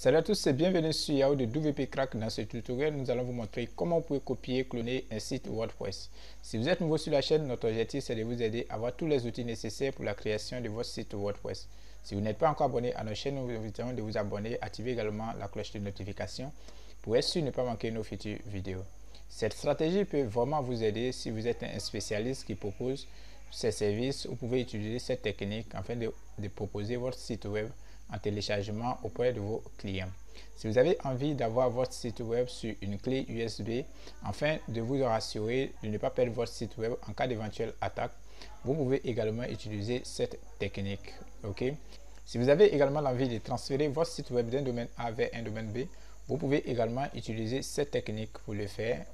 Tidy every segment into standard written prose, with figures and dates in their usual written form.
Salut à tous et bienvenue sur Yahoo de WP Crack. Dans ce tutoriel, nous allons vous montrer comment vous pouvez copier et cloner un site WordPress. Si vous êtes nouveau sur la chaîne, notre objectif c'est de vous aider à avoir tous les outils nécessaires pour la création de votre site WordPress. Si vous n'êtes pas encore abonné à notre chaîne, nous vous invitons de vous abonner, activer également la cloche de notification pour être sûr de ne pas manquer nos futures vidéos. Cette stratégie peut vraiment vous aider si vous êtes un spécialiste qui propose ces services. Vous pouvez utiliser cette technique afin de proposer votre site web en téléchargement auprès de vos clients. Si vous avez envie d'avoir votre site web sur une clé USB, afin de vous rassurer de ne pas perdre votre site web en cas d'éventuelle attaque, vous pouvez également utiliser cette technique. Si vous avez également l'envie de transférer votre site web d'un domaine A vers un domaine B, vous pouvez également utiliser cette technique pour le faire.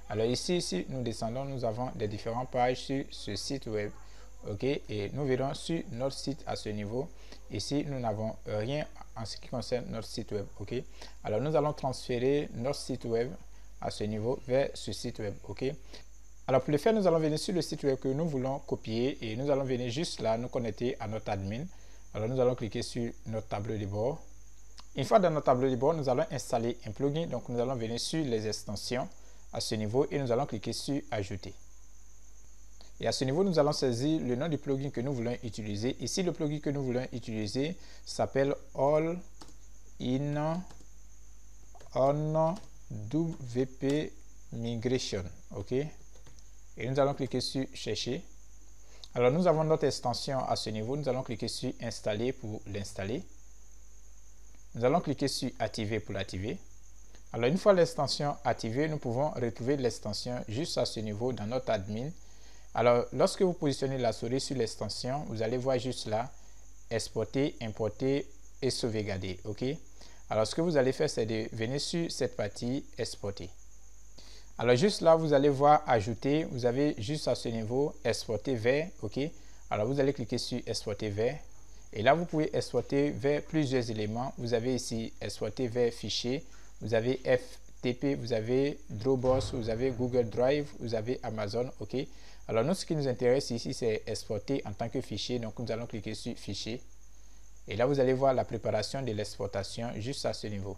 Alors ici, si nous descendons, nous avons des différentes pages sur ce site web. Et nous verrons sur notre site à ce niveau. Ici, nous n'avons rien en ce qui concerne notre site web. Alors, nous allons transférer notre site web à ce niveau vers ce site web. Alors, pour le faire, nous allons venir sur le site web que nous voulons copier et nous allons venir juste là, nous connecter à notre admin. Alors, nous allons cliquer sur notre tableau de bord. Une fois dans notre tableau de bord, nous allons installer un plugin. Donc, nous allons venir sur les extensions à ce niveau et nous allons cliquer sur ajouter. Et à ce niveau, nous allons saisir le nom du plugin que nous voulons utiliser. Ici, le plugin que nous voulons utiliser s'appelle All in on WP Migration. Et nous allons cliquer sur chercher. Alors, nous avons notre extension à ce niveau. Nous allons cliquer sur installer pour l'installer. Nous allons cliquer sur activer pour l'activer. Alors, une fois l'extension activée, nous pouvons retrouver l'extension juste à ce niveau dans notre admin. Alors, lorsque vous positionnez la souris sur l'extension, vous allez voir juste là, exporter, importer et sauvegarder. Alors, ce que vous allez faire, c'est de venir sur cette partie exporter. Alors, juste là, vous allez voir ajouter. Vous avez juste à ce niveau exporter vers. Alors, vous allez cliquer sur exporter vers. Et là, vous pouvez exporter vers plusieurs éléments. Vous avez ici exporter vers fichier. Vous avez FTP, vous avez Dropbox, vous avez Google Drive, vous avez Amazon. Alors, nous, ce qui nous intéresse ici, c'est exporter en tant que fichier. Donc, nous allons cliquer sur fichier. Et là, vous allez voir la préparation de l'exportation juste à ce niveau.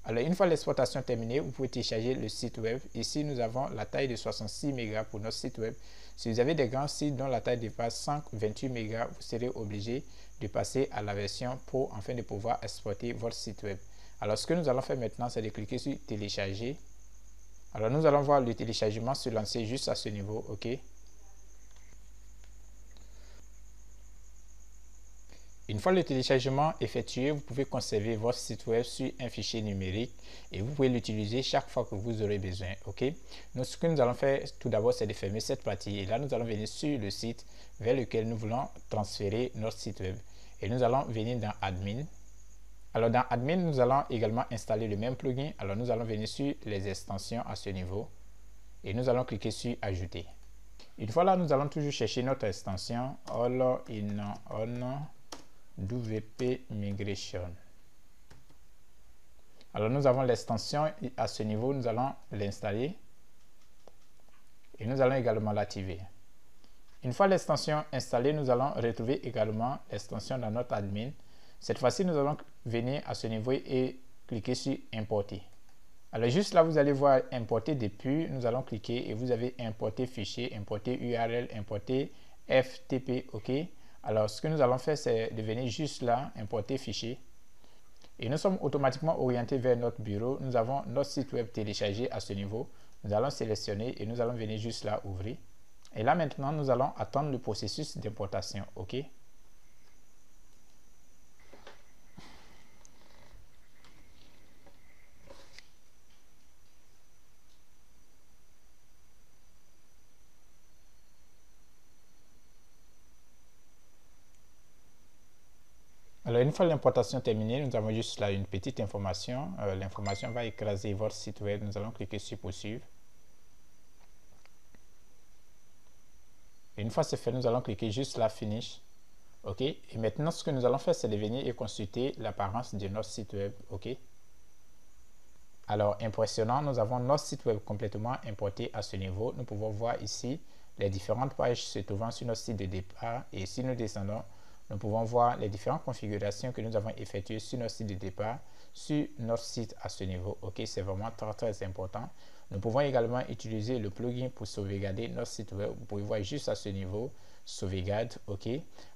Alors, une fois l'exportation terminée, vous pouvez télécharger le site web. Ici, nous avons la taille de 66 mégas pour notre site web. Si vous avez des grands sites dont la taille dépasse 128 mégas, vous serez obligé de passer à la version Pro afin de pouvoir exporter votre site web. Alors, ce que nous allons faire maintenant, c'est de cliquer sur télécharger. Alors, nous allons voir le téléchargement se lancer juste à ce niveau. Une fois le téléchargement effectué, vous pouvez conserver votre site web sur un fichier numérique et vous pouvez l'utiliser chaque fois que vous aurez besoin. Donc, ce que nous allons faire tout d'abord, c'est de fermer cette partie. Et là, nous allons venir sur le site vers lequel nous voulons transférer notre site web. Et nous allons venir dans Admin. Alors, dans Admin, nous allons également installer le même plugin. Alors, nous allons venir sur les extensions à ce niveau et nous allons cliquer sur Ajouter. Une fois là, nous allons toujours chercher notre extension All in on WP Migration. Alors, nous avons l'extension à ce niveau. Nous allons l'installer et nous allons également l'activer. Une fois l'extension installée, nous allons retrouver également l'extension dans notre admin. Cette fois-ci, nous allons venir à ce niveau et cliquer sur importer. Alors, juste là, vous allez voir importer depuis. Nous allons cliquer et vous avez importer fichier, importer URL, importer FTP. Alors, ce que nous allons faire, c'est de venir juste là, importer fichier. Et nous sommes automatiquement orientés vers notre bureau. Nous avons notre site web téléchargé à ce niveau. Nous allons sélectionner et nous allons venir juste là, ouvrir. Et là, maintenant, nous allons attendre le processus d'importation. Alors, une fois l'importation terminée, nous avons juste là une petite information. L'information va écraser votre site web. Nous allons cliquer sur poursuivre. Et une fois c'est fait, nous allons cliquer juste là Finish. Et maintenant, ce que nous allons faire, c'est de venir et consulter l'apparence de notre site web. Alors, impressionnant, nous avons notre site web complètement importé à ce niveau. Nous pouvons voir ici les différentes pages se trouvant sur notre site de départ. Et si nous descendons, nous pouvons voir les différentes configurations que nous avons effectuées sur notre site de départ, sur notre site à ce niveau. Ok, c'est vraiment très important. Nous pouvons également utiliser le plugin pour sauvegarder notre site web. Vous pouvez voir juste à ce niveau, sauvegarde. Ok,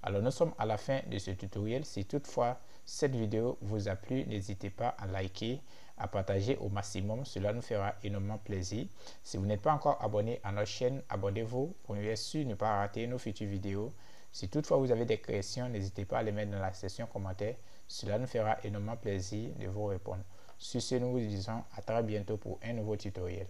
alors nous sommes à la fin de ce tutoriel. Si toutefois cette vidéo vous a plu, n'hésitez pas à liker, à partager au maximum, cela nous fera énormément plaisir. Si vous n'êtes pas encore abonné à notre chaîne, abonnez-vous pour être sûr de ne pas rater nos futures vidéos. Si toutefois vous avez des questions, n'hésitez pas à les mettre dans la section commentaires, cela nous fera énormément plaisir de vous répondre. Sur ce, nous vous disons à très bientôt pour un nouveau tutoriel.